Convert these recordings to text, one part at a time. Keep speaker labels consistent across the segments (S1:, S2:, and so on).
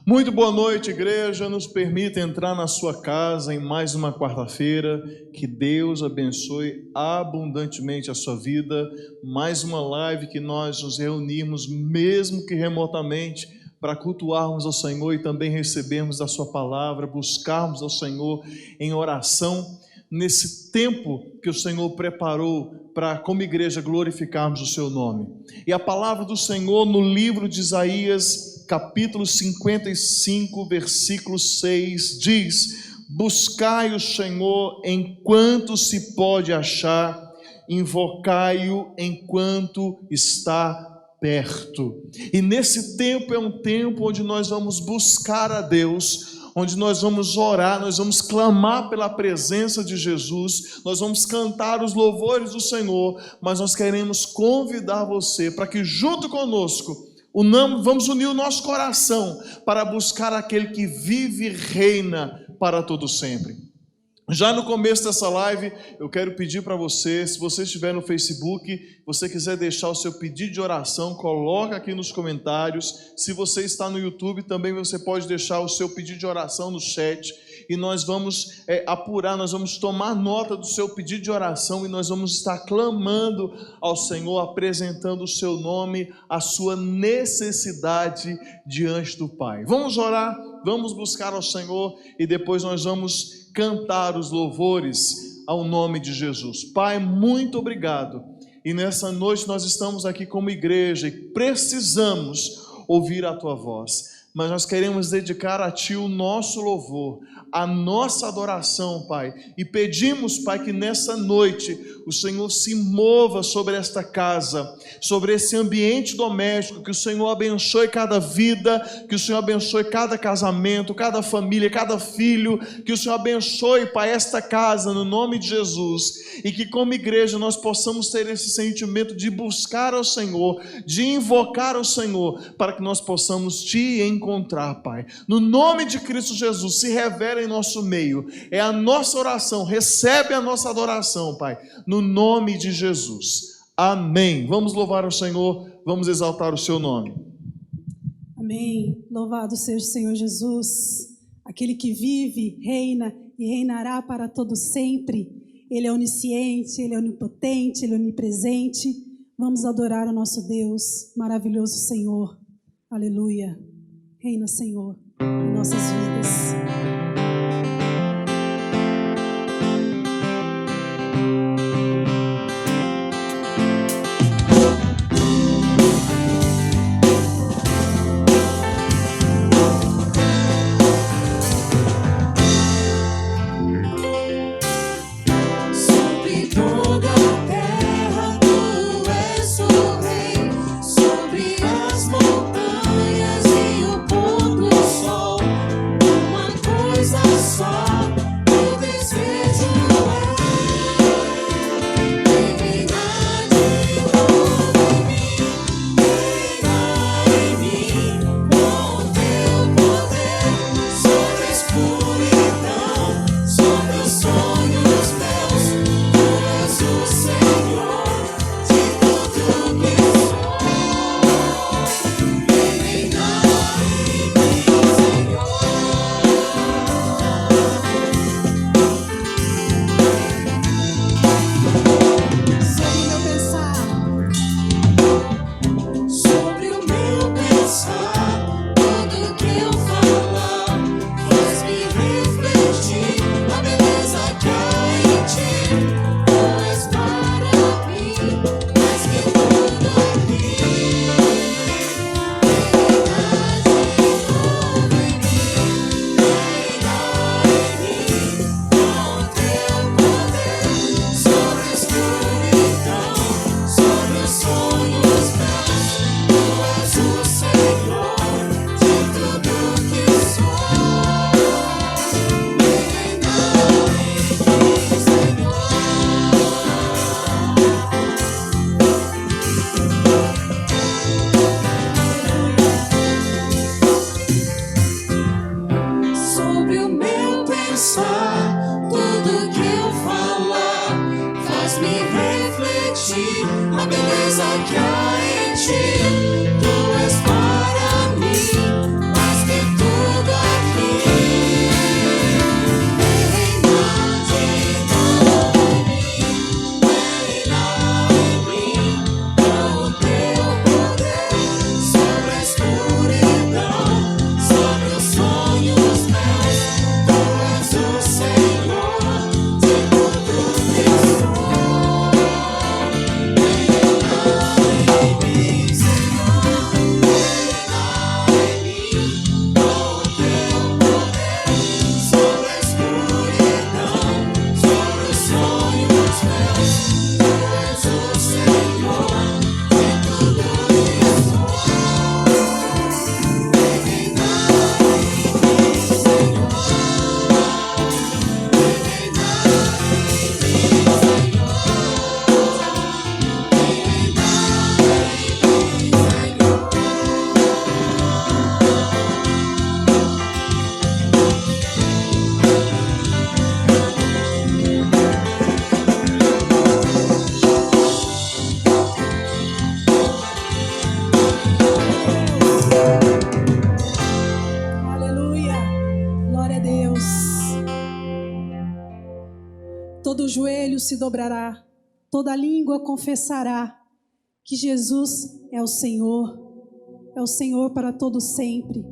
S1: Muito boa noite, igreja. Nos permita entrar na sua casa em mais uma quarta-feira. Que Deus abençoe abundantemente a sua vida. Mais uma live que nós nos reunimos, mesmo que remotamente, para cultuarmos ao Senhor e também recebermos a sua palavra, buscarmos ao Senhor em oração, nesse tempo que o Senhor preparou para, como igreja, glorificarmos o seu nome. E a palavra do Senhor no livro de Isaías, capítulo 55, versículo 6, diz: buscai o Senhor enquanto se pode achar, invocai-o enquanto está perto. E nesse tempo é um tempo onde nós vamos buscar a Deus, onde nós vamos orar, nós vamos clamar pela presença de Jesus, nós vamos cantar os louvores do Senhor, mas nós queremos convidar você para que junto conosco vamos unir o nosso coração para buscar aquele que vive e reina para todo sempre. Já no começo dessa live, eu quero pedir para você, se você estiver no Facebook, você quiser deixar o seu pedido de oração, coloca aqui nos comentários. Se você está no YouTube, também você pode deixar o seu pedido de oração no chat. E nós vamos apurar, nós vamos tomar nota do seu pedido de oração e nós vamos estar clamando ao Senhor, apresentando o seu nome, a sua necessidade diante do Pai. Vamos orar, vamos buscar ao Senhor e depois nós vamos cantar os louvores ao nome de Jesus. Pai, muito obrigado. E nessa noite nós estamos aqui como igreja e precisamos ouvir a tua voz. Mas nós queremos dedicar a Ti o nosso louvor, a nossa adoração, Pai. E pedimos, Pai, que nessa noite o Senhor se mova sobre esta casa, sobre esse ambiente doméstico, que o Senhor abençoe cada vida, que o Senhor abençoe cada casamento, cada família, cada filho, que o Senhor abençoe, Pai, esta casa, no nome de Jesus. E que como igreja nós possamos ter esse sentimento de buscar ao Senhor, de invocar ao Senhor, para que nós possamos Te encontrar, Pai. No nome de Cristo Jesus, se revela em nosso meio. É a nossa oração, recebe a nossa adoração, Pai, no nome de Jesus. Amém. Vamos louvar ao Senhor, vamos exaltar o seu nome.
S2: Amém. Louvado seja o Senhor Jesus, aquele que vive, reina e reinará para todo sempre. Ele é onisciente, Ele é onipotente, Ele é onipresente. Vamos adorar o nosso Deus, maravilhoso Senhor. Aleluia. Reina, Senhor, em nossas vidas.
S3: Sobre as montanhas e o pôr do sol, uma
S2: joelho se dobrará, toda língua confessará que Jesus é o Senhor para todo sempre.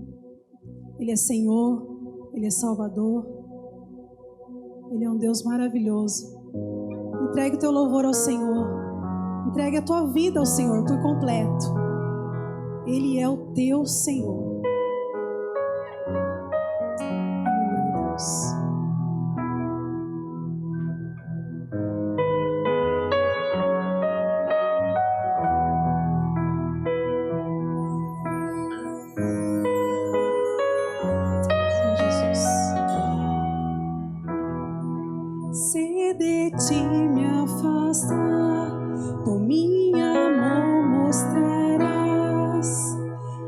S2: Ele é Senhor, Ele é Salvador, Ele é um Deus maravilhoso. Entregue o teu louvor ao Senhor, entregue a tua vida ao Senhor por completo. Ele é o teu Senhor. Aleluia, Deus. Se de ti me afastar, por minha mão mostrarás.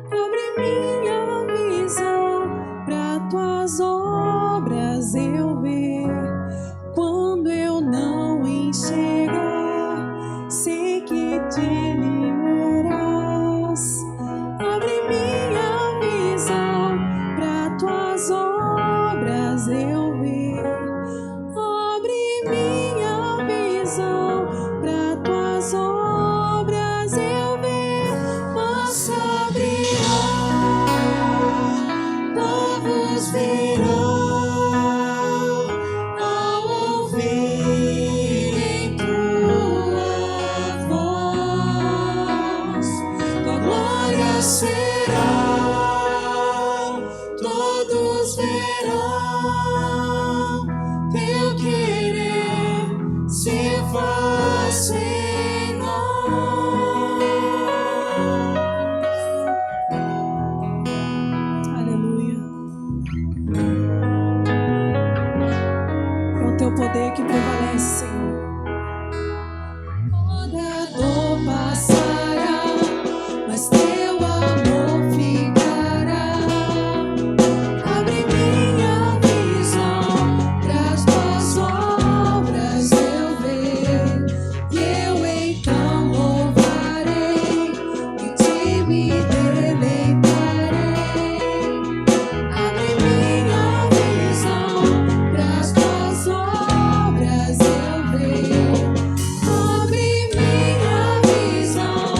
S2: Abre minha visão para tuas obras eu ver. Quando eu não enxergar, sei que te livrarás. Abre minha visão para tuas obras eu ver. Para tuas obras eu ver, mas abrirá, povos virão ao ouvirem tua voz. Tua glória será, todos verão teu querer se faz em nós. Aleluia. É o teu poder que prevalece, Senhor. Toda dor passará, mas teu amor ficará. Abre minha visão para as tuas obras eu ver, e eu então louvarei e te me deleitarei. Abre minha visão para as tuas obras eu ver. Abre minha visão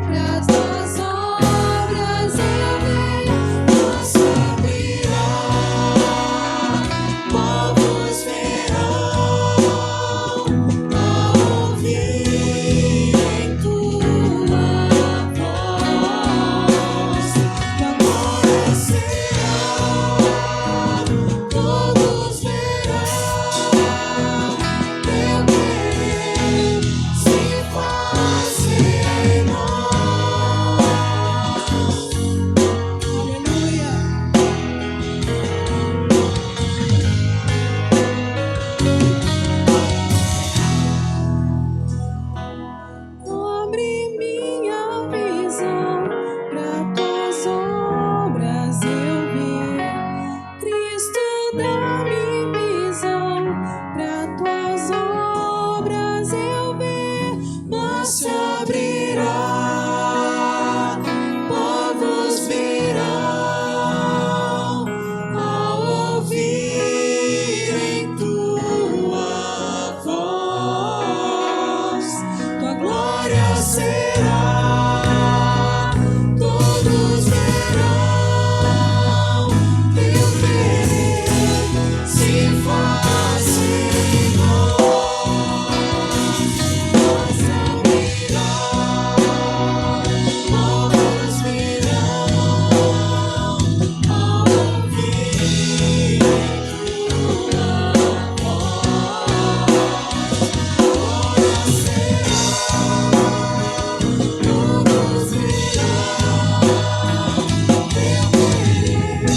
S2: para as tuas obras eu ver. Mas abrirá, povos verão ao ouvirem tua voz. Tua glória será, todos verão teu querer se faz em nós. Aleluia. Abre minha visão para tuas obras eu ver. Cristo, dá-me visão para tuas obras eu ver. Mas se abrirá, povos virão ao ouvirem tua voz. Tua glória será, todos verão teu querer se faz em nós. Mas abrirá, povos virão ao ouvirem tua voz. Glória será, todos verão teu querer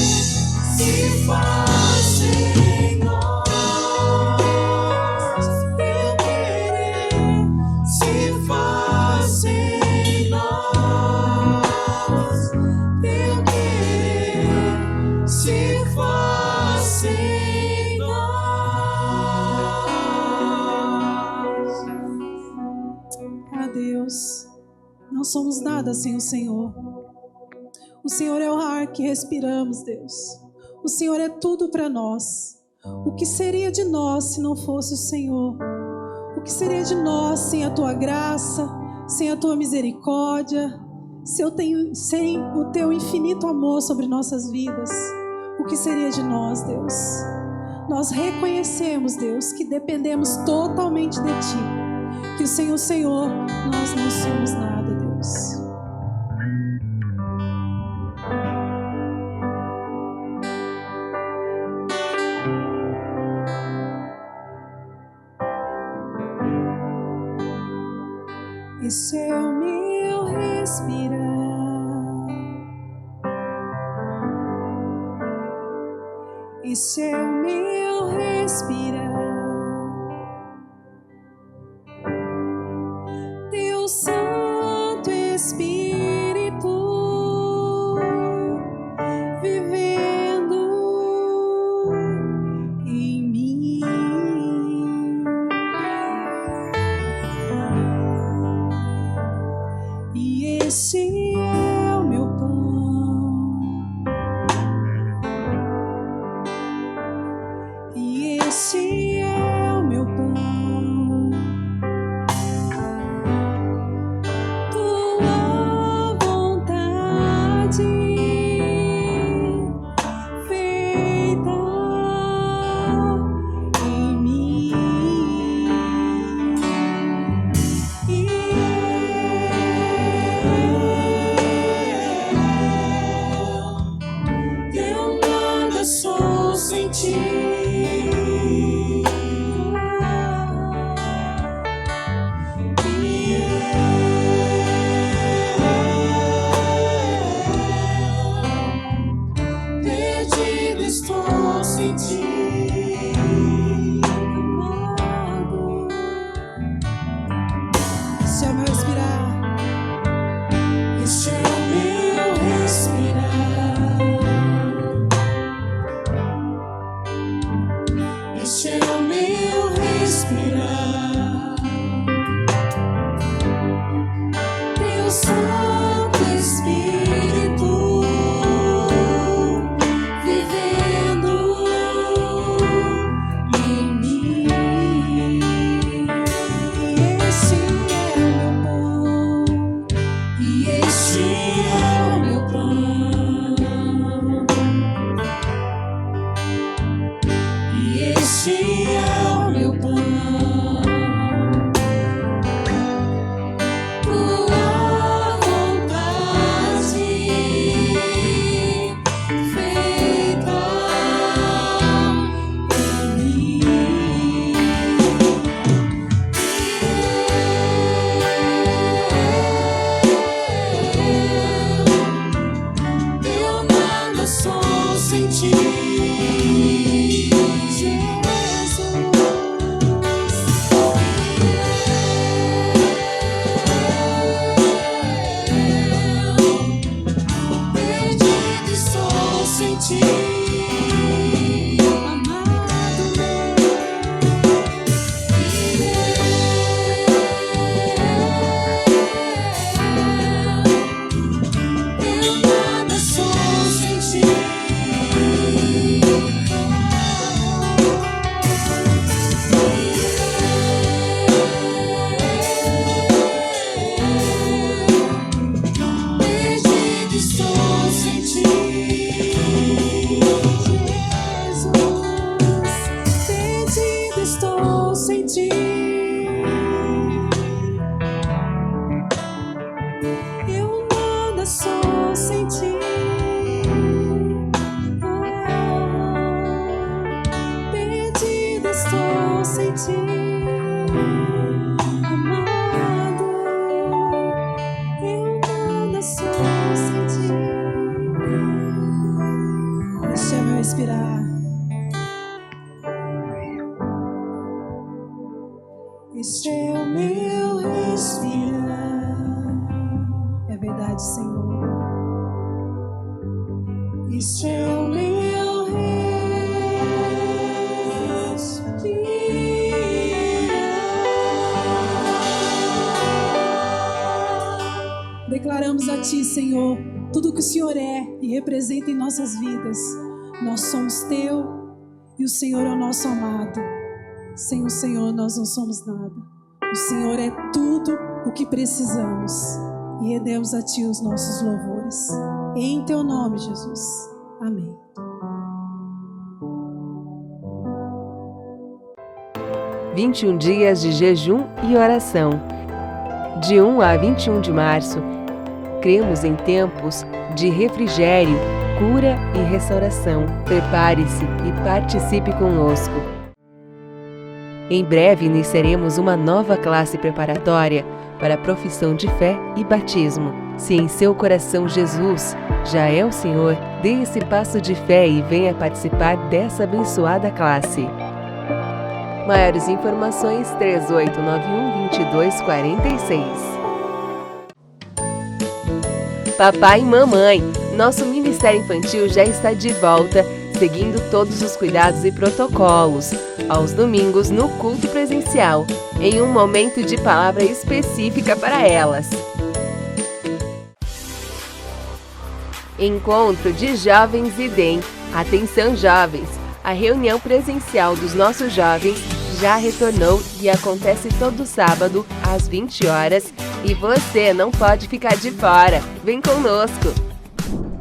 S2: se faz em nós. Teu querer se faz em nós. Teu querer se faz em nós. Ah, Deus, não somos nada sem o Senhor. O Senhor é o ar que respiramos, Deus. O Senhor é tudo para nós. O que seria de nós se não fosse o Senhor? que seria de nós sem a tua graça, sem a tua misericórdia, sem o teu infinito amor sobre nossas vidas? O que seria de nós, Deus? Nós reconhecemos, Deus, que dependemos totalmente de ti, que sem o Senhor nós não somos nada, Deus. Esse é o meu respirar, esse é o meu respirar. Teu Santo Espírito vivendo em mim. E esse é o meu pão, e esse é o meu pão. Tua vontade feita em mim. Eu nada sou sem ti. Perdido estou sem ti. Esse é o meu respirar. Esse é o meu respirar. Esse é o meu respirar. Teu Santo Espírito vivendo em mim. E esse é o meu pão, e esse é o meu pão, e esse é o meu pão. Tua vontade feita em mim. Eu nada sou sem ti, Jesus. Perdido estou sem ti, amado meu. Eu nada sou sem ti. Perdido estou sem ti, Jesus. Perdido estou sem ti. Eu nada sou sem ti. Perdido estou sem ti, amado. Eu nada sou sem ti. Esse é o meu respirar. Esse é o meu respirar. É verdade, Senhor. Esse é o meu respirar. Declaramos a Ti, Senhor, tudo que o Senhor é e representa em nossas vidas. Nós somos Teu e o Senhor é o nosso amado. Sem o Senhor nós não somos nada. O Senhor é tudo o que precisamos. E rendemos a Ti os nossos louvores. Em Teu nome, Jesus. Amém.
S3: ...21 dias de jejum e oração. De 1 a 21 de março, cremos em tempos de refrigério, cura e restauração. Prepare-se e participe conosco. Em breve iniciaremos uma nova classe preparatória para a profissão de fé e batismo. Se em seu coração Jesus já é o Senhor, dê esse passo de fé e venha participar dessa abençoada classe. Maiores informações 3891-2246. Papai e mamãe, nosso Ministério Infantil já está de volta, seguindo todos os cuidados e protocolos, aos domingos no culto presencial, em um momento de palavra específica para elas. Encontro de Jovens IDEM. Atenção, jovens! A reunião presencial dos nossos jovens já retornou e acontece todo sábado, às 20 horas, e você não pode ficar de fora. Vem conosco!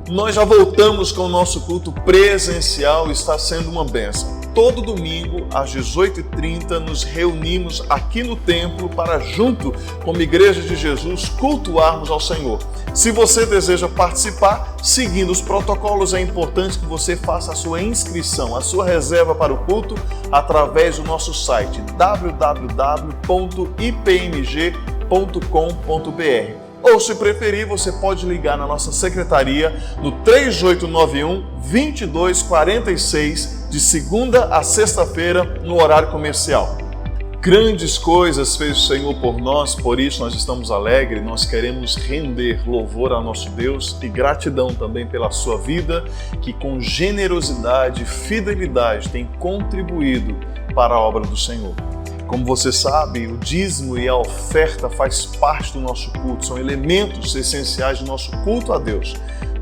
S1: Nós já voltamos com o nosso culto presencial, está sendo uma bênção. Todo domingo, às 18h30, nos reunimos aqui no templo para, junto como Igreja de Jesus, cultuarmos ao Senhor. Se você deseja participar, seguindo os protocolos, é importante que você faça a sua inscrição, a sua reserva para o culto, através do nosso site www.ipmg.com.br. Ou, se preferir, você pode ligar na nossa secretaria no 3891-2246, de segunda a sexta-feira, no horário comercial. Grandes coisas fez o Senhor por nós, por isso nós estamos alegres, nós queremos render louvor ao nosso Deus e gratidão também pela sua vida, que com generosidade e fidelidade tem contribuído para a obra do Senhor. Como você sabe, o dízimo e a oferta faz parte do nosso culto, são elementos essenciais do nosso culto a Deus.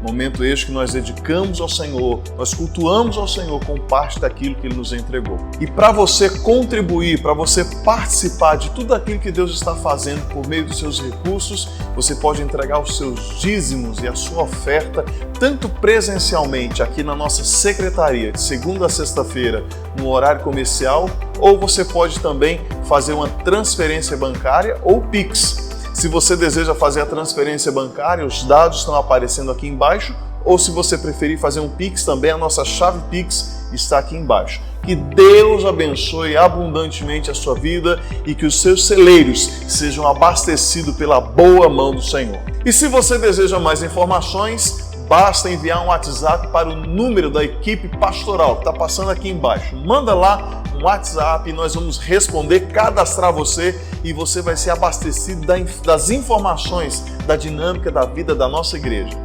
S1: Momento este que nós dedicamos ao Senhor, nós cultuamos ao Senhor com parte daquilo que Ele nos entregou. E para você contribuir, para você participar de tudo aquilo que Deus está fazendo por meio dos seus recursos, você pode entregar os seus dízimos e a sua oferta, tanto presencialmente aqui na nossa secretaria, de segunda a sexta-feira, no horário comercial, ou você pode também fazer uma transferência bancária ou Pix. Se você deseja fazer a transferência bancária, os dados estão aparecendo aqui embaixo, ou se você preferir fazer um Pix também, a nossa chave Pix está aqui embaixo. Que Deus abençoe abundantemente a sua vida e que os seus celeiros sejam abastecidos pela boa mão do Senhor. E se você deseja mais informações, basta enviar um WhatsApp para o número da equipe pastoral que está passando aqui embaixo. Manda lá um WhatsApp e nós vamos responder, cadastrar você e você vai ser abastecido das informações da dinâmica da vida da nossa igreja.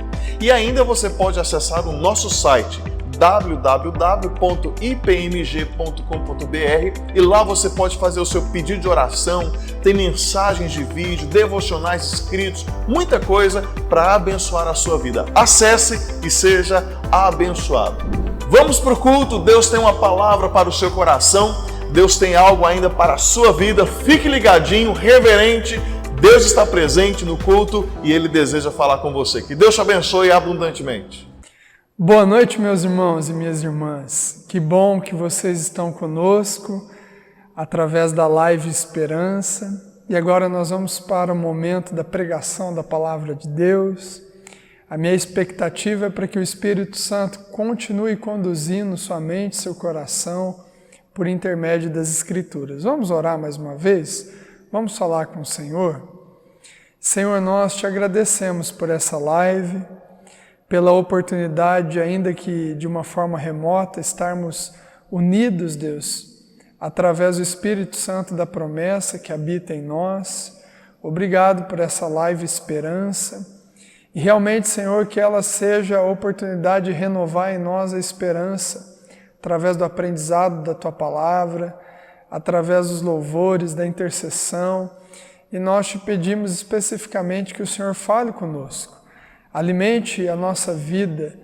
S1: E ainda você pode acessar o nosso site www.ipmg.com.br e lá você pode fazer o seu pedido de oração, tem mensagens de vídeo, devocionais escritos, muita coisa para abençoar a sua vida. Acesse e seja abençoado. Vamos para o culto, Deus tem uma palavra para o seu coração, Deus tem algo ainda para a sua vida, fique ligadinho, reverente, Deus está presente no culto e Ele deseja falar com você. Que Deus te abençoe abundantemente.
S4: Boa noite, meus irmãos e minhas irmãs. Que bom que vocês estão conosco através da Live Esperança. E agora nós vamos para o momento da pregação da Palavra de Deus. A minha expectativa é para que o Espírito Santo continue conduzindo sua mente, seu coração, por intermédio das Escrituras. Vamos orar mais uma vez? Vamos falar com o Senhor? Senhor, nós te agradecemos por essa live, pela oportunidade, ainda que de uma forma remota, estarmos unidos, Deus, através do Espírito Santo da promessa que habita em nós. Obrigado por essa live Esperança. E realmente, Senhor, que ela seja a oportunidade de renovar em nós a esperança, através do aprendizado da Tua Palavra, através dos louvores, da intercessão. E nós te pedimos especificamente que o Senhor fale conosco. Alimente a nossa vida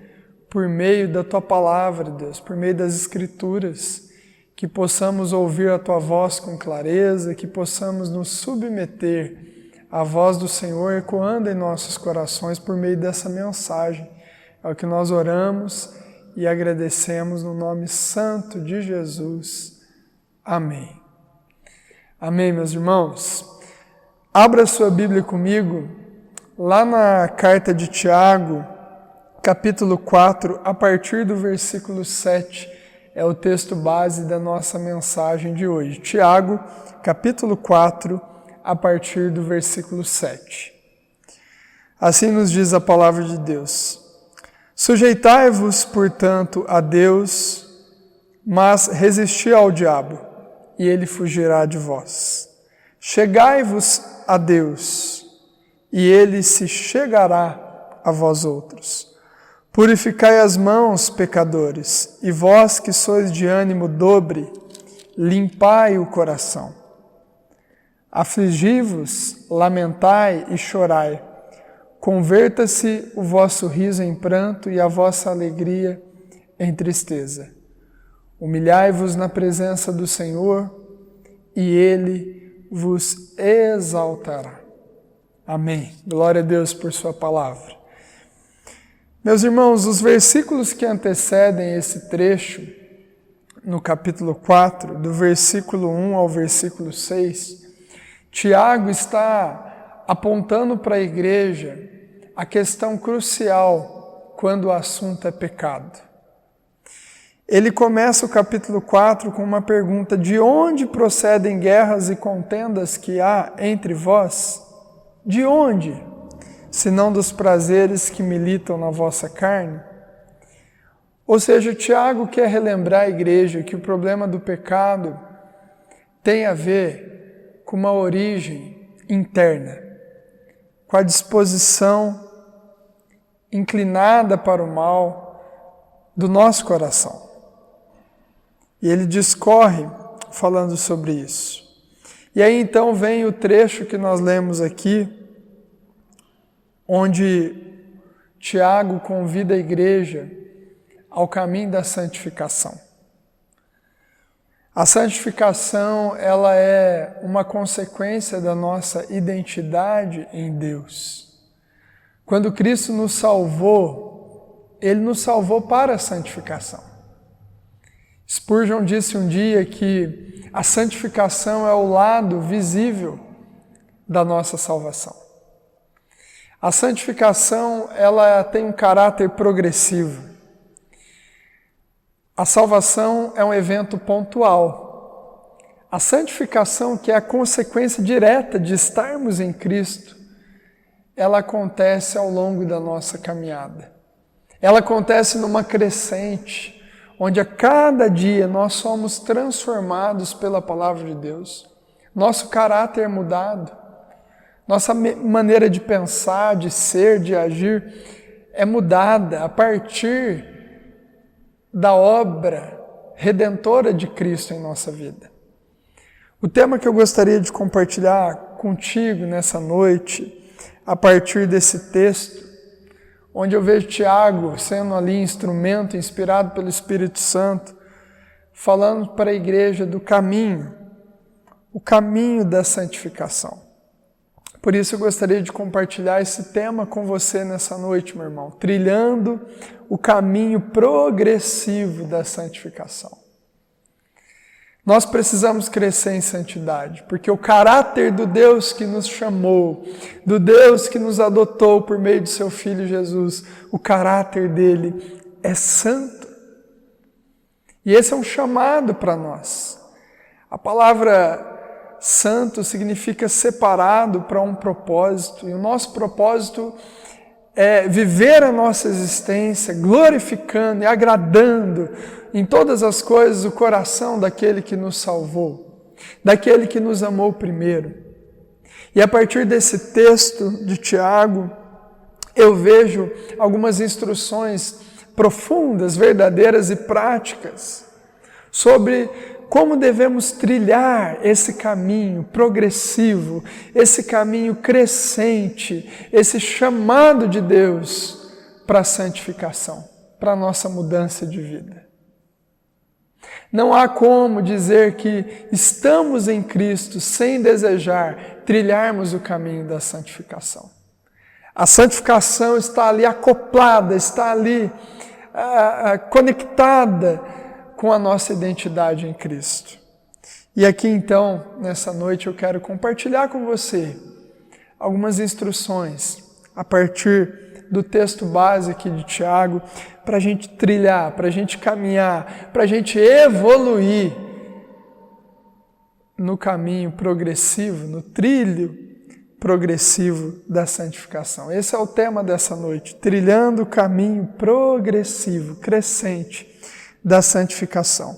S4: por meio da Tua Palavra, Deus, por meio das Escrituras, que possamos ouvir a Tua voz com clareza, que possamos nos submeter à voz do Senhor ecoando em nossos corações por meio dessa mensagem. É o que nós oramos e agradecemos no nome santo de Jesus. Amém. Amém, meus irmãos. Abra sua Bíblia comigo, lá na carta de Tiago, capítulo 4, a partir do versículo 7, é o texto base da nossa mensagem de hoje. Tiago, capítulo 4, a partir do versículo 7. Assim nos diz a palavra de Deus. Sujeitai-vos, portanto, a Deus, mas resisti ao diabo, e ele fugirá de vós. Chegai-vos a Deus, e ele se chegará a vós outros. Purificai as mãos, pecadores, e vós que sois de ânimo dobre, limpai o coração. Afligi-vos, lamentai e chorai. Converta-se o vosso riso em pranto e a vossa alegria em tristeza. Humilhai-vos na presença do Senhor, e Ele vos exaltará. Amém. Glória a Deus por sua palavra. Meus irmãos, os versículos que antecedem esse trecho, no capítulo 4, do versículo 1 ao versículo 6, Tiago está apontando para a igreja a questão crucial quando o assunto é pecado. Ele começa o capítulo 4 com uma pergunta: de onde procedem guerras e contendas que há entre vós? De onde? Senão dos prazeres que militam na vossa carne? Ou seja, Tiago quer relembrar a igreja que o problema do pecado tem a ver com uma origem interna, com a disposição inclinada para o mal do nosso coração. E ele discorre falando sobre isso. E aí então vem o trecho que nós lemos aqui, onde Tiago convida a igreja ao caminho da santificação. A santificação, ela é uma consequência da nossa identidade em Deus. Quando Cristo nos salvou, Ele nos salvou para a santificação. Spurgeon disse um dia que a santificação é o lado visível da nossa salvação. A santificação, ela tem um caráter progressivo. A salvação é um evento pontual. A santificação, que é a consequência direta de estarmos em Cristo, ela acontece ao longo da nossa caminhada. Ela acontece numa crescente, onde a cada dia nós somos transformados pela palavra de Deus. Nosso caráter é mudado. Nossa maneira de pensar, de ser, de agir é mudada a partir da obra redentora de Cristo em nossa vida. O tema que eu gostaria de compartilhar contigo nessa noite, a partir desse texto, onde eu vejo Tiago sendo ali instrumento inspirado pelo Espírito Santo, falando para a igreja do caminho, o caminho da santificação. Por isso eu gostaria de compartilhar esse tema com você nessa noite, meu irmão, trilhando o caminho progressivo da santificação. Nós precisamos crescer em santidade, porque o caráter do Deus que nos chamou, do Deus que nos adotou por meio de seu Filho Jesus, o caráter dele é santo. E esse é um chamado para nós. A palavra santo significa separado para um propósito, e o nosso propósito é viver a nossa existência glorificando e agradando em todas as coisas o coração daquele que nos salvou, daquele que nos amou primeiro. E a partir desse texto de Tiago, eu vejo algumas instruções profundas, verdadeiras e práticas sobre como devemos trilhar esse caminho progressivo, esse caminho crescente, esse chamado de Deus para a santificação, para a nossa mudança de vida. Não há como dizer que estamos em Cristo sem desejar trilharmos o caminho da santificação. A santificação está ali acoplada, está ali conectada com a nossa identidade em Cristo. E aqui então, nessa noite, eu quero compartilhar com você algumas instruções a partir do texto base aqui de Tiago, para a gente trilhar, para a gente caminhar, para a gente evoluir no caminho progressivo, no trilho progressivo da santificação. Esse é o tema dessa noite, trilhando o caminho progressivo, crescente da santificação.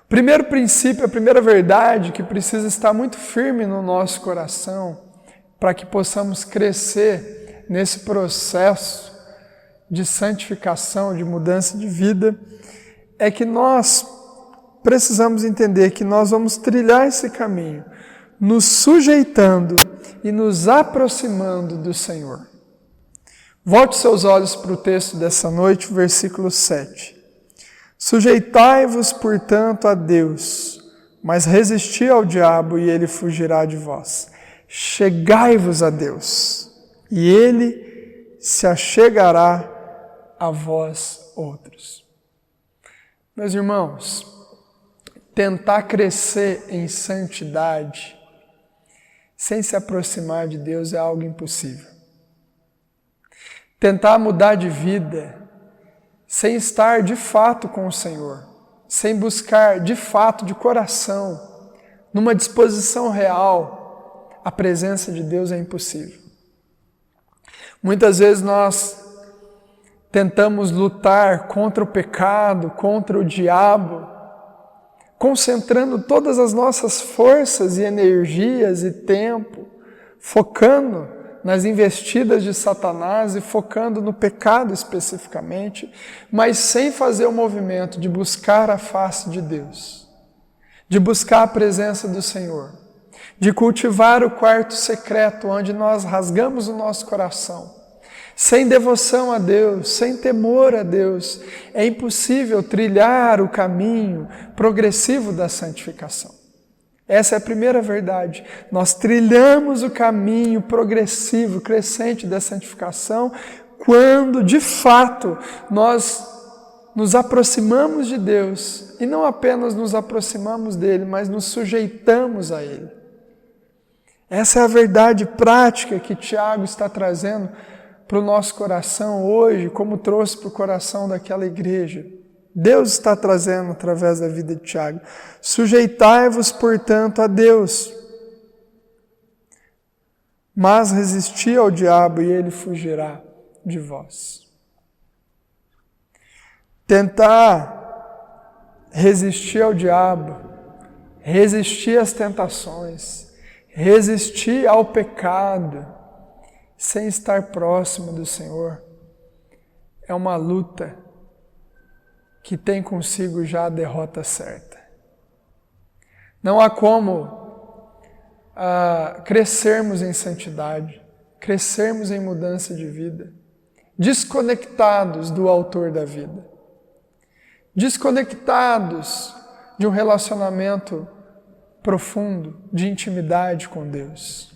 S4: O primeiro princípio, a primeira verdade que precisa estar muito firme no nosso coração para que possamos crescer nesse processo de santificação, de mudança de vida, é que nós precisamos entender que nós vamos trilhar esse caminho, nos sujeitando e nos aproximando do Senhor. Volte seus olhos para o texto dessa noite, versículo 7. Sujeitai-vos, portanto, a Deus, mas resisti ao diabo e ele fugirá de vós. Chegai-vos a Deus, e ele se achegará a vós outros. Meus irmãos, tentar crescer em santidade sem se aproximar de Deus é algo impossível. Tentar mudar de vida sem estar de fato com o Senhor, sem buscar de fato, de coração, numa disposição real, a presença de Deus é impossível. Muitas vezes nós tentamos lutar contra o pecado, contra o diabo, concentrando todas as nossas forças e energias e tempo, focando nas investidas de Satanás e focando no pecado especificamente, mas sem fazer o movimento de buscar a face de Deus, de buscar a presença do Senhor, de cultivar o quarto secreto onde nós rasgamos o nosso coração. Sem devoção a Deus, sem temor a Deus, é impossível trilhar o caminho progressivo da santificação. Essa é a primeira verdade. Nós trilhamos o caminho progressivo, crescente da santificação, quando, de fato, nós nos aproximamos de Deus, e não apenas nos aproximamos dele, mas nos sujeitamos a ele. Essa é a verdade prática que Tiago está trazendo para o nosso coração hoje, como trouxe para o coração daquela igreja. Deus está trazendo através da vida de Tiago. Sujeitai-vos, portanto, a Deus, mas resisti ao diabo e ele fugirá de vós. Tentar resistir ao diabo, resistir às tentações, resistir ao pecado, sem estar próximo do Senhor, é uma luta que tem consigo já a derrota certa. Não há como crescermos em santidade, crescermos em mudança de vida, desconectados do autor da vida, desconectados de um relacionamento profundo, de intimidade com Deus.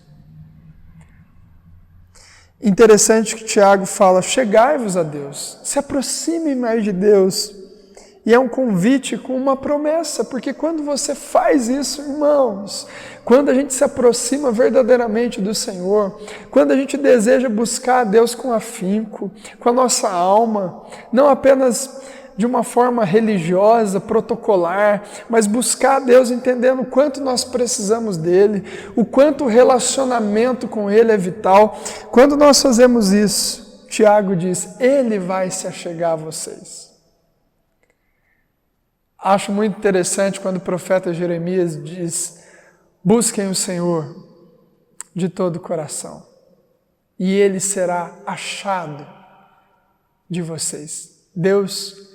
S4: Interessante que Tiago fala, chegai-vos a Deus, se aproximem mais de Deus. E é um convite com uma promessa, porque quando você faz isso, irmãos, quando a gente se aproxima verdadeiramente do Senhor, quando a gente deseja buscar a Deus com afinco, com a nossa alma, não apenas de uma forma religiosa, protocolar, mas buscar a Deus entendendo o quanto nós precisamos dele, o quanto o relacionamento com ele é vital. Quando nós fazemos isso, Tiago diz, ele vai se achegar a vocês. Acho muito interessante quando o profeta Jeremias diz, busquem o Senhor de todo o coração, e ele será achado de vocês. Deus,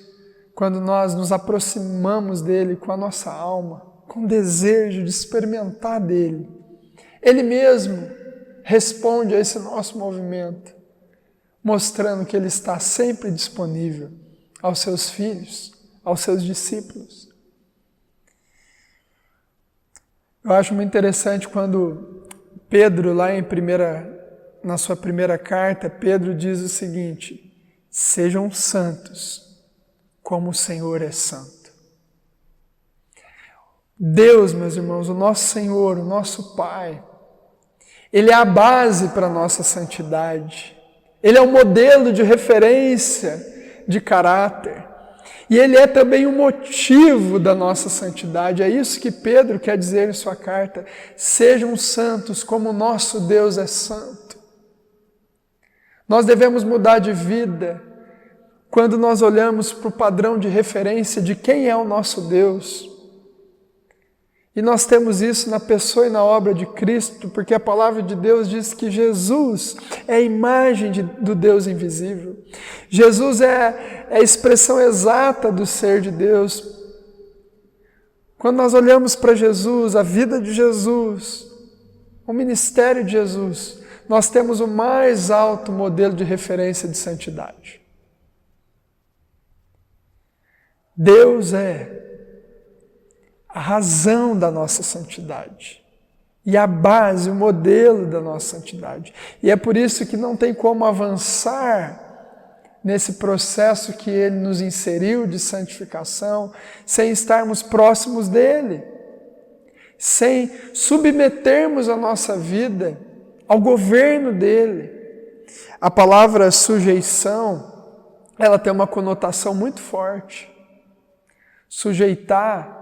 S4: quando nós nos aproximamos dele com a nossa alma, com desejo de experimentar dele, ele mesmo responde a esse nosso movimento, mostrando que ele está sempre disponível aos seus filhos, aos seus discípulos. Eu acho muito interessante quando Pedro, na sua primeira carta, Pedro diz o seguinte: sejam santos, como o Senhor é santo. Deus, meus irmãos, o nosso Senhor, o nosso Pai, Ele é a base para a nossa santidade. Ele é o modelo de referência de caráter. E Ele é também o motivo da nossa santidade. É isso que Pedro quer dizer em sua carta. Sejam santos como o nosso Deus é santo. Nós devemos mudar de vida quando nós olhamos para o padrão de referência de quem é o nosso Deus. E nós temos isso na pessoa e na obra de Cristo, porque a palavra de Deus diz que Jesus é a imagem do Deus invisível. Jesus é a expressão exata do ser de Deus. Quando nós olhamos para Jesus, a vida de Jesus, o ministério de Jesus, nós temos o mais alto modelo de referência de santidade. Deus é a razão da nossa santidade e a base, o modelo da nossa santidade. E é por isso que não tem como avançar nesse processo que Ele nos inseriu de santificação sem estarmos próximos dEle, sem submetermos a nossa vida ao governo dEle. A palavra sujeição, ela tem uma conotação muito forte. Sujeitar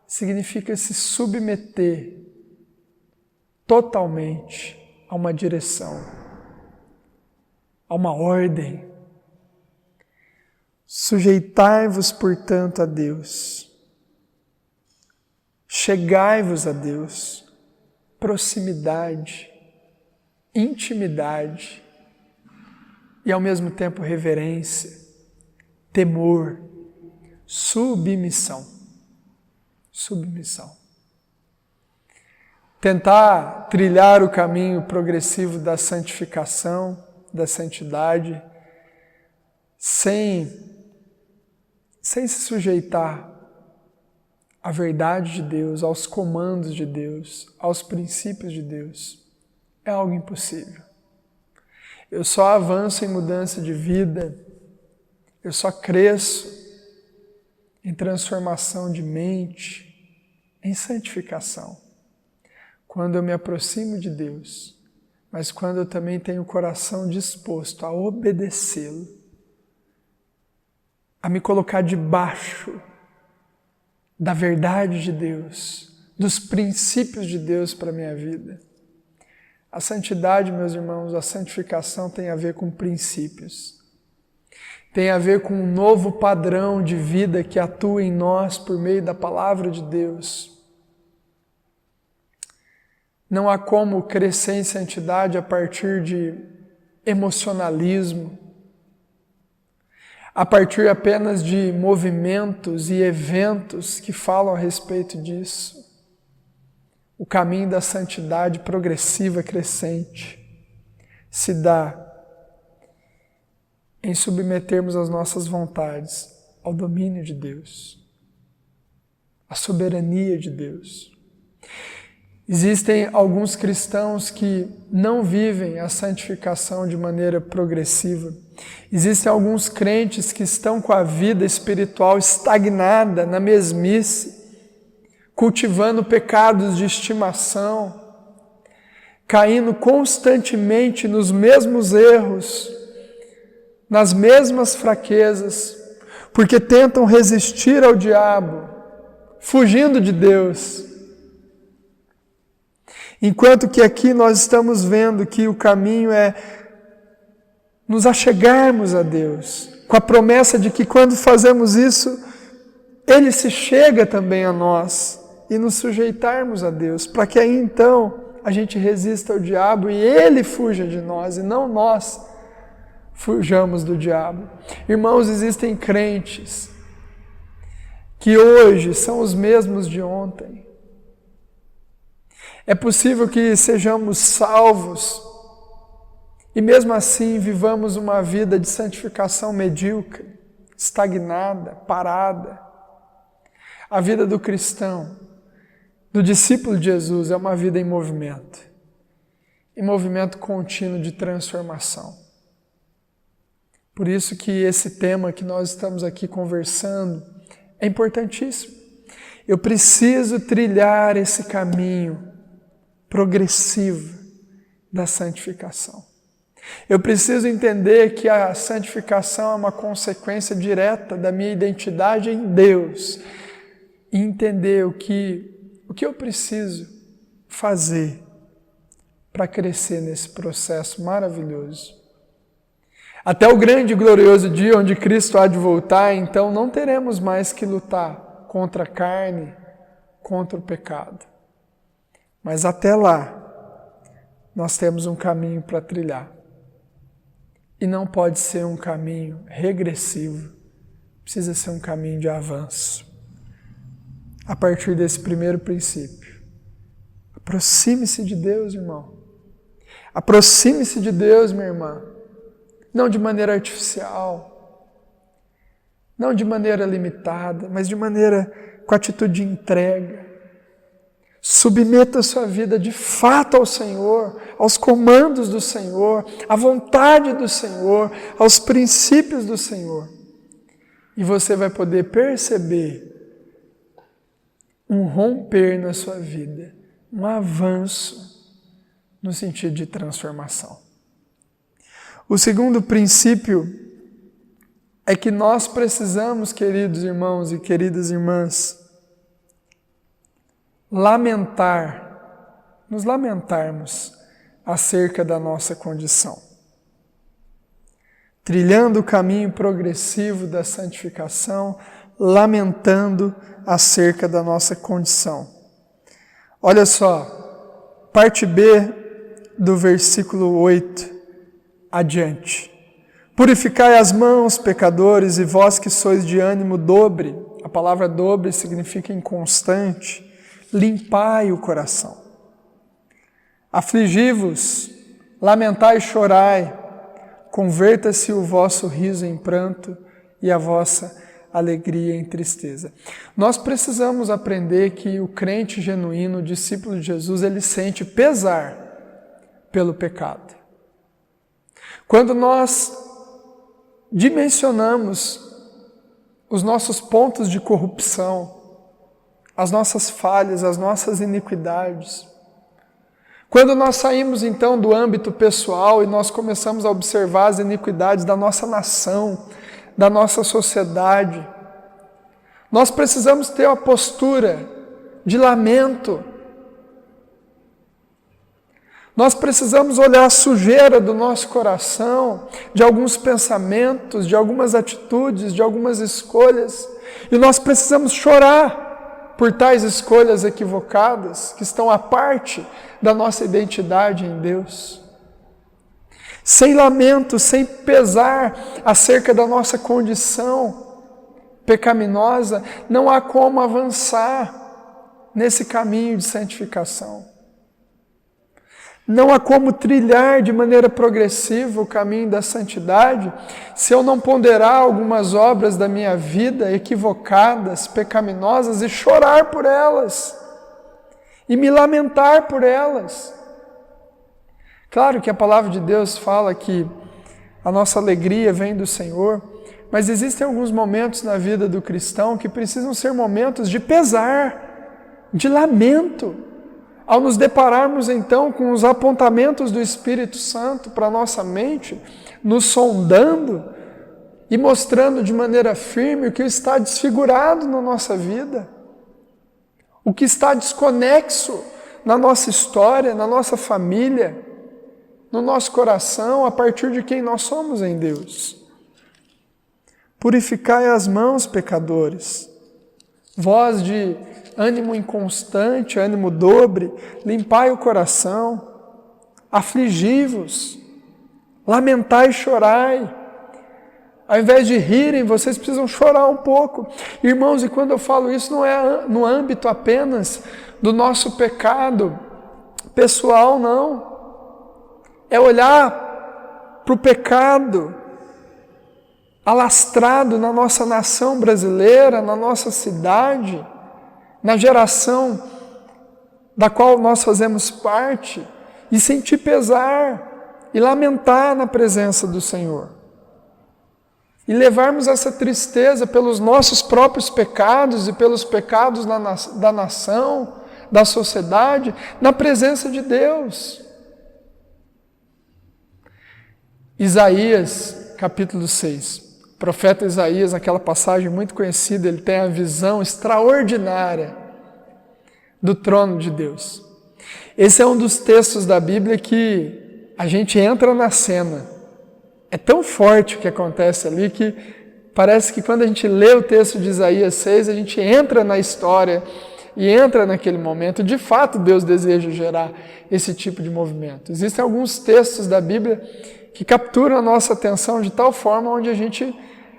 S4: significa se submeter totalmente a uma direção, a uma ordem. Sujeitai-vos, portanto, a Deus. Chegai-vos a Deus. Proximidade, intimidade e, ao mesmo tempo, reverência, temor, submissão. Submissão. Tentar trilhar o caminho progressivo da santificação, da santidade, sem se sujeitar à verdade de Deus, aos comandos de Deus, aos princípios de Deus, é algo impossível. Eu só avanço em mudança de vida, eu só cresço em transformação de mente, em santificação, quando eu me aproximo de Deus, mas quando eu também tenho o coração disposto a obedecê-lo, a me colocar debaixo da verdade de Deus, dos princípios de Deus para a minha vida. A santidade, meus irmãos, a santificação tem a ver com princípios. Tem a ver com um novo padrão de vida que atua em nós por meio da palavra de Deus. Não há como crescer em santidade a partir de emocionalismo, a partir apenas de movimentos e eventos que falam a respeito disso. O caminho da santidade progressiva, crescente, se dá em submetermos as nossas vontades ao domínio de Deus, à soberania de Deus. Existem alguns cristãos que não vivem a santificação de maneira progressiva. Existem alguns crentes que estão com a vida espiritual estagnada na mesmice, cultivando pecados de estimação, caindo constantemente nos mesmos erros, nas mesmas fraquezas, porque tentam resistir ao diabo, fugindo de Deus. Enquanto que aqui nós estamos vendo que o caminho é nos achegarmos a Deus, com a promessa de que quando fazemos isso, Ele se chega também a nós e nos sujeitarmos a Deus, para que aí então a gente resista ao diabo e Ele fuja de nós e não nós fujamos do diabo. Irmãos, existem crentes que hoje são os mesmos de ontem. É possível que sejamos salvos e mesmo assim vivamos uma vida de santificação medíocre, estagnada, parada. A vida do cristão, do discípulo de Jesus é uma vida em movimento contínuo de transformação. Por isso que esse tema que nós estamos aqui conversando é importantíssimo. Eu preciso trilhar esse caminho progressivo da santificação. Eu preciso entender que a santificação é uma consequência direta da minha identidade em Deus e entender o que eu preciso fazer para crescer nesse processo maravilhoso. Até o grande e glorioso dia onde Cristo há de voltar, então não teremos mais que lutar contra a carne, contra o pecado. Mas até lá, nós temos um caminho para trilhar. E não pode ser um caminho regressivo, precisa ser um caminho de avanço. A partir desse primeiro princípio, aproxime-se de Deus, irmão. Aproxime-se de Deus, minha irmã. Não de maneira artificial, não de maneira limitada, mas de maneira com atitude de entrega. Submeta a sua vida de fato ao Senhor, aos comandos do Senhor, à vontade do Senhor, aos princípios do Senhor. E você vai poder perceber um romper na sua vida, um avanço no sentido de transformação. O segundo princípio é que nós precisamos, queridos irmãos e queridas irmãs, nos lamentarmos acerca da nossa condição. Trilhando o caminho progressivo da santificação, lamentando acerca da nossa condição. Olha só, parte B do versículo 8 adiante. Purificai as mãos, pecadores, e vós que sois de ânimo dobre. A palavra dobre significa inconstante. Limpai o coração. Afligi-vos, lamentai e chorai. Converta-se o vosso riso em pranto e a vossa alegria em tristeza. Nós precisamos aprender que o crente genuíno, o discípulo de Jesus, ele sente pesar pelo pecado. Quando nós dimensionamos os nossos pontos de corrupção, as nossas falhas, as nossas iniquidades, quando nós saímos então do âmbito pessoal e nós começamos a observar as iniquidades da nossa nação, da nossa sociedade, nós precisamos ter uma postura de lamento. Nós precisamos olhar a sujeira do nosso coração, de alguns pensamentos, de algumas atitudes, de algumas escolhas, e nós precisamos chorar por tais escolhas equivocadas, que estão à parte da nossa identidade em Deus. Sem lamento, sem pesar acerca da nossa condição pecaminosa, não há como avançar nesse caminho de santificação. Não há como trilhar de maneira progressiva o caminho da santidade se eu não ponderar algumas obras da minha vida equivocadas, pecaminosas e chorar por elas e me lamentar por elas. Claro que a palavra de Deus fala que a nossa alegria vem do Senhor, mas existem alguns momentos na vida do cristão que precisam ser momentos de pesar, de lamento. Ao nos depararmos então com os apontamentos do Espírito Santo para a nossa mente, nos sondando e mostrando de maneira firme o que está desfigurado na nossa vida, o que está desconexo na nossa história, na nossa família, no nosso coração, a partir de quem nós somos em Deus. Purificai as mãos, pecadores, vós de ânimo inconstante, ânimo dobre, limpai o coração, afligi-vos, lamentai e chorai. Ao invés de rirem, vocês precisam chorar um pouco. Irmãos, e quando eu falo isso, não é no âmbito apenas do nosso pecado pessoal, não. É olhar para o pecado alastrado na nossa nação brasileira, na nossa cidade, na geração da qual nós fazemos parte, e sentir pesar e lamentar na presença do Senhor. E levarmos essa tristeza pelos nossos próprios pecados e pelos pecados da nação, da sociedade, na presença de Deus. Isaías, capítulo 6. O profeta Isaías, naquela passagem muito conhecida, ele tem a visão extraordinária do trono de Deus. Esse é um dos textos da Bíblia que a gente entra na cena. É tão forte o que acontece ali que parece que quando a gente lê o texto de Isaías 6, a gente entra na história e entra naquele momento. De fato, Deus deseja gerar esse tipo de movimento. Existem alguns textos da Bíblia que capturam a nossa atenção de tal forma onde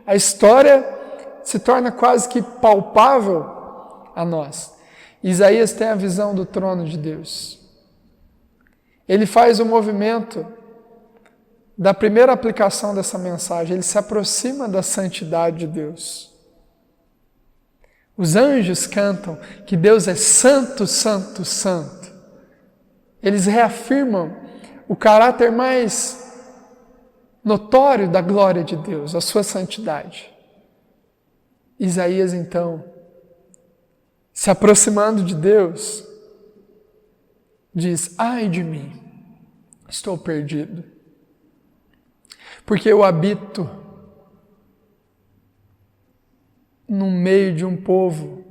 S4: a história se torna quase que palpável a nós. Isaías tem a visão do trono de Deus. Ele faz o movimento da primeira aplicação dessa mensagem, ele se aproxima da santidade de Deus. Os anjos cantam que Deus é santo, santo, santo. Eles reafirmam o caráter mais notório da glória de Deus, a sua santidade. Isaías, então, se aproximando de Deus, diz: ai de mim, estou perdido, porque eu habito no meio de um povo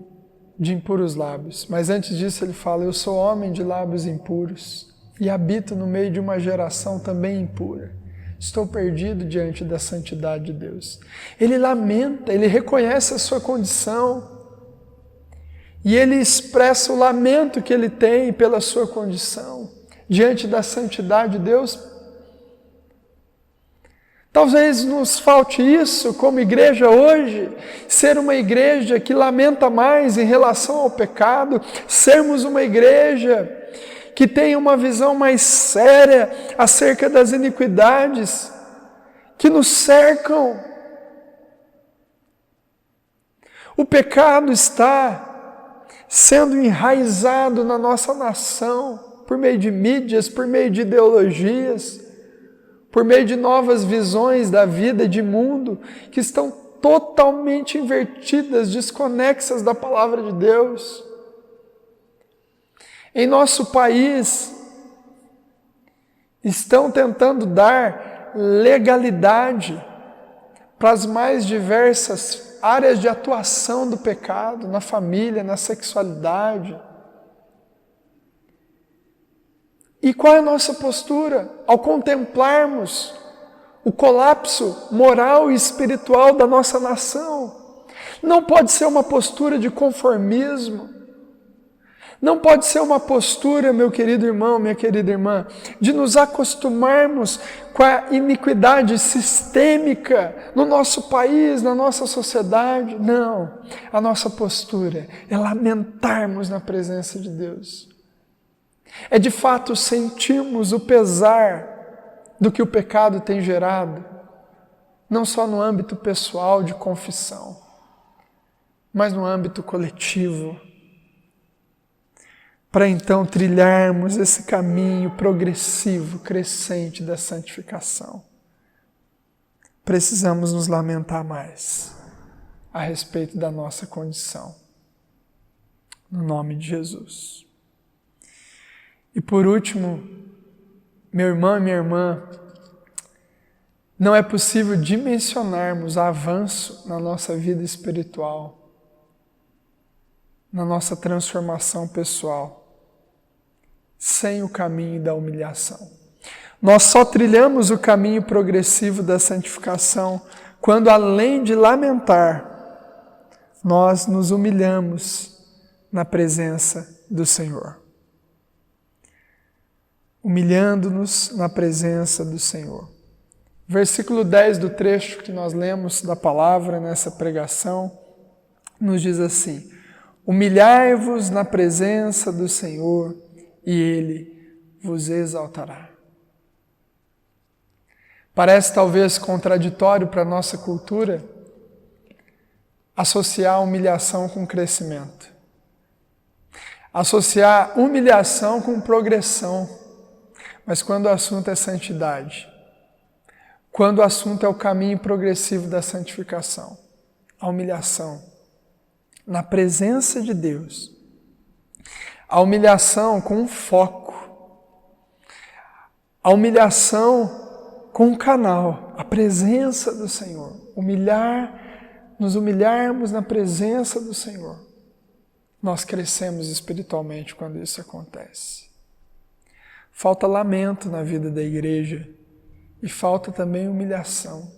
S4: de impuros lábios. Mas antes disso ele fala: eu sou homem de lábios impuros e habito no meio de uma geração também impura. Estou perdido diante da santidade de Deus. Ele lamenta, ele reconhece a sua condição e ele expressa o lamento que ele tem pela sua condição diante da santidade de Deus. Talvez nos falte isso como igreja hoje, ser uma igreja que lamenta mais em relação ao pecado, sermos uma igreja que tenha uma visão mais séria acerca das iniquidades que nos cercam. O pecado está sendo enraizado na nossa nação por meio de mídias, por meio de ideologias, por meio de novas visões da vida e de mundo que estão totalmente invertidas, desconexas da palavra de Deus. Em nosso país, estão tentando dar legalidade para as mais diversas áreas de atuação do pecado, na família, na sexualidade. E qual é a nossa postura ao contemplarmos o colapso moral e espiritual da nossa nação? Não pode ser uma postura de conformismo. Não pode ser uma postura, meu querido irmão, minha querida irmã, de nos acostumarmos com a iniquidade sistêmica no nosso país, na nossa sociedade. Não, a nossa postura é lamentarmos na presença de Deus. É de fato sentirmos o pesar do que o pecado tem gerado, não só no âmbito pessoal de confissão, mas no âmbito coletivo, para então trilharmos esse caminho progressivo, crescente da santificação. Precisamos nos lamentar mais a respeito da nossa condição, no nome de Jesus. E por último, meu irmão e minha irmã, não é possível dimensionarmos avanço na nossa vida espiritual, na nossa transformação pessoal, sem o caminho da humilhação. Nós só trilhamos o caminho progressivo da santificação quando, além de lamentar, nós nos humilhamos na presença do Senhor. Humilhando-nos na presença do Senhor. Versículo 10 do trecho que nós lemos da palavra nessa pregação nos diz assim: humilhai-vos na presença do Senhor e Ele vos exaltará. Parece talvez contraditório para a nossa cultura associar a humilhação com crescimento. associar humilhação com progressão. Mas quando o assunto é santidade, quando o assunto é o caminho progressivo da santificação, a humilhação na presença de Deus, a humilhação com um foco, a humilhação com um canal, a presença do Senhor, nos humilharmos na presença do Senhor. Nós crescemos espiritualmente quando isso acontece. Falta lamento na vida da igreja e falta também humilhação.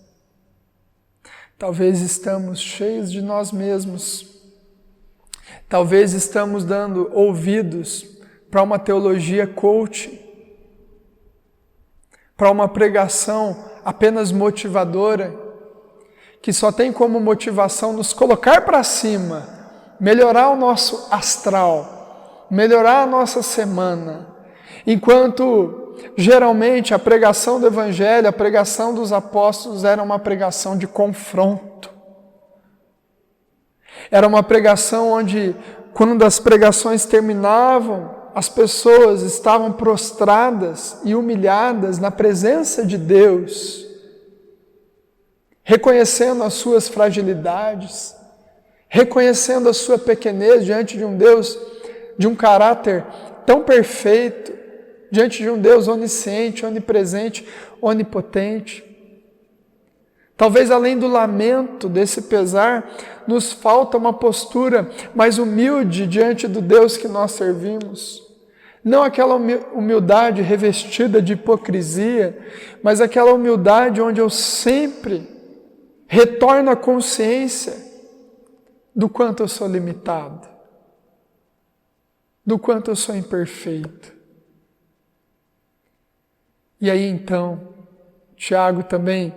S4: Talvez estamos cheios de nós mesmos. Talvez estamos dando ouvidos para uma teologia coach, para uma pregação apenas motivadora, que só tem como motivação nos colocar para cima, melhorar o nosso astral, melhorar a nossa semana, enquanto geralmente a pregação do Evangelho, a pregação dos apóstolos era uma pregação de confronto. Era uma pregação onde, quando as pregações terminavam, as pessoas estavam prostradas e humilhadas na presença de Deus, reconhecendo as suas fragilidades, reconhecendo a sua pequenez diante de um Deus de um caráter tão perfeito, diante de um Deus onisciente, onipresente, onipotente. Talvez além do lamento, desse pesar, nos falta uma postura mais humilde diante do Deus que nós servimos. Não aquela humildade revestida de hipocrisia, mas aquela humildade onde eu sempre retorno à consciência do quanto eu sou limitado, do quanto eu sou imperfeito. E aí então, Tiago também,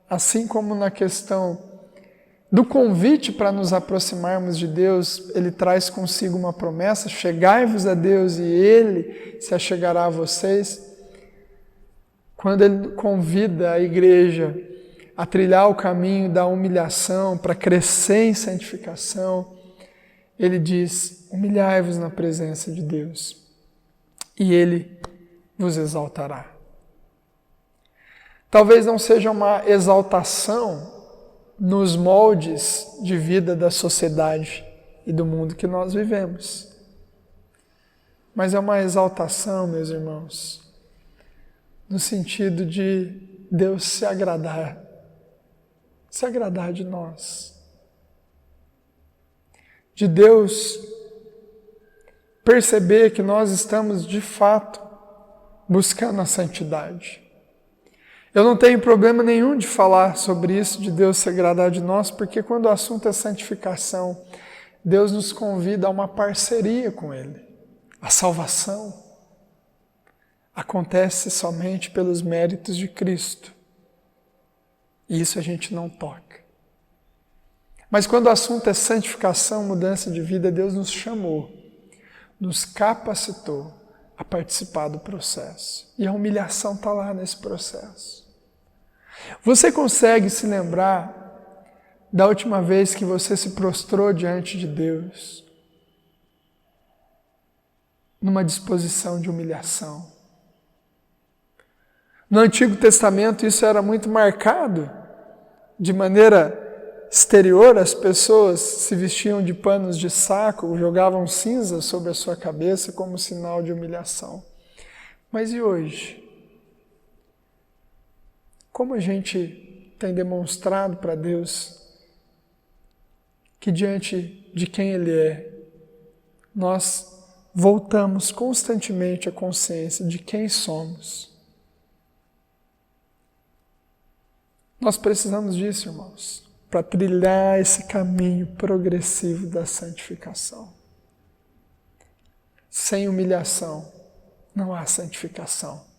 S4: assim como na questão do convite para nos aproximarmos de Deus, ele traz consigo uma promessa: chegai-vos a Deus e Ele se achegará a vocês. Quando ele convida a igreja a trilhar o caminho da humilhação para crescer em santificação, ele diz: humilhai-vos na presença de Deus e Ele vos exaltará. Talvez não seja uma exaltação nos moldes de vida da sociedade e do mundo que nós vivemos, mas é uma exaltação, meus irmãos, no sentido de Deus se agradar de nós, de Deus perceber que nós estamos de fato buscando a santidade. Eu não tenho problema nenhum de falar sobre isso, de Deus se agradar de nós, porque quando o assunto é santificação, Deus nos convida a uma parceria com Ele. A salvação acontece somente pelos méritos de Cristo. E isso a gente não toca. Mas quando o assunto é santificação, mudança de vida, Deus nos chamou, nos capacitou a participar do processo. E a humilhação está lá nesse processo. Você consegue se lembrar da última vez que você se prostrou diante de Deus numa disposição de humilhação? No Antigo Testamento isso era muito marcado. De maneira exterior, as pessoas se vestiam de panos de saco, jogavam cinza sobre a sua cabeça como sinal de humilhação. Mas e hoje? Como a gente tem demonstrado para Deus que diante de quem Ele é, nós voltamos constantemente à consciência de quem somos. Nós precisamos disso, irmãos, para trilhar esse caminho progressivo da santificação. Sem humilhação, não há santificação.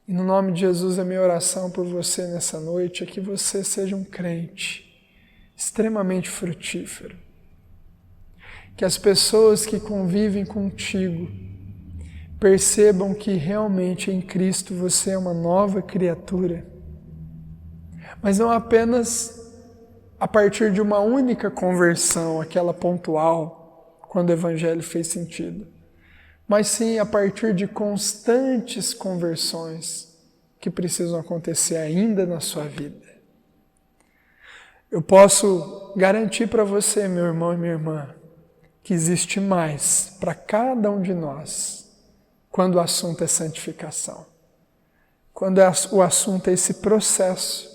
S4: E no nome de Jesus, a minha oração por você nessa noite é que você seja um crente extremamente frutífero. Que as pessoas que convivem contigo percebam que realmente em Cristo você é uma nova criatura. Mas não apenas a partir de uma única conversão, aquela pontual, quando o Evangelho fez sentido, mas sim a partir de constantes conversões que precisam acontecer ainda na sua vida. Eu posso garantir para você, meu irmão e minha irmã, que existe mais para cada um de nós quando o assunto é santificação. Quando o assunto é esse processo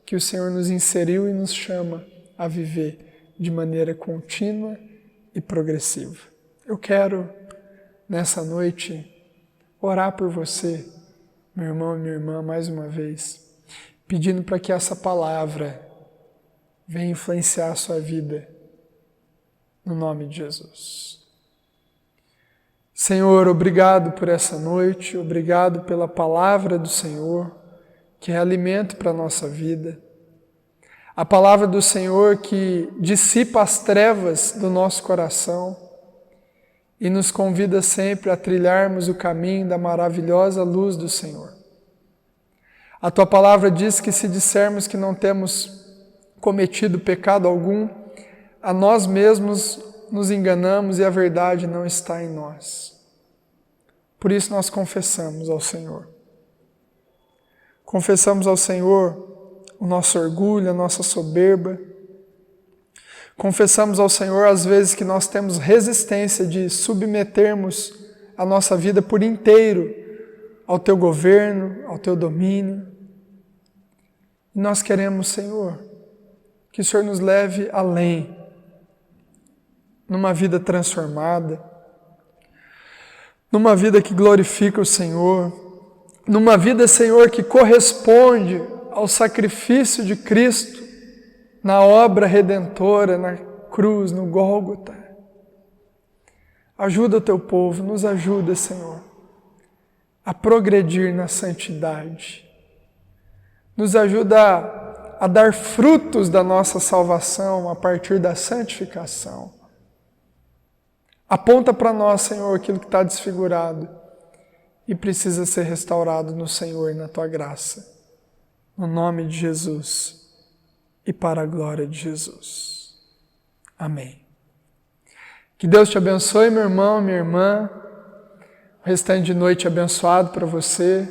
S4: que o Senhor nos inseriu e nos chama a viver de maneira contínua e progressiva. Eu quero, nessa noite, orar por você, meu irmão e minha irmã, mais uma vez, pedindo para que essa palavra venha influenciar a sua vida, no nome de Jesus. Senhor, obrigado por essa noite, obrigado pela palavra do Senhor, que é alimento para a nossa vida. A palavra do Senhor que dissipa as trevas do nosso coração e nos convida sempre a trilharmos o caminho da maravilhosa luz do Senhor. A Tua palavra diz que se dissermos que não temos cometido pecado algum, a nós mesmos nos enganamos e a verdade não está em nós. Por isso nós confessamos ao Senhor. Confessamos ao Senhor o nosso orgulho, a nossa soberba. Confessamos ao Senhor as vezes que nós temos resistência de submetermos a nossa vida por inteiro ao Teu governo, ao Teu domínio. E nós queremos, Senhor, que o Senhor nos leve além, numa vida transformada, numa vida que glorifica o Senhor, numa vida, Senhor, que corresponde ao sacrifício de Cristo na obra redentora, na cruz, no Gólgota. Ajuda o Teu povo, nos ajuda, Senhor, a progredir na santidade. Nos ajuda a dar frutos da nossa salvação a partir da santificação. Aponta para nós, Senhor, aquilo que está desfigurado e precisa ser restaurado no Senhor e na Tua graça. No nome de Jesus e para a glória de Jesus. Amém. Que Deus te abençoe, meu irmão, minha irmã. O restante de noite abençoado para você.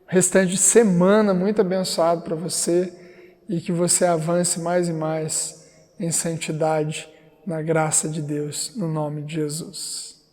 S4: O restante de semana muito abençoado para você. E que você avance mais e mais em santidade, na graça de Deus, no nome de Jesus.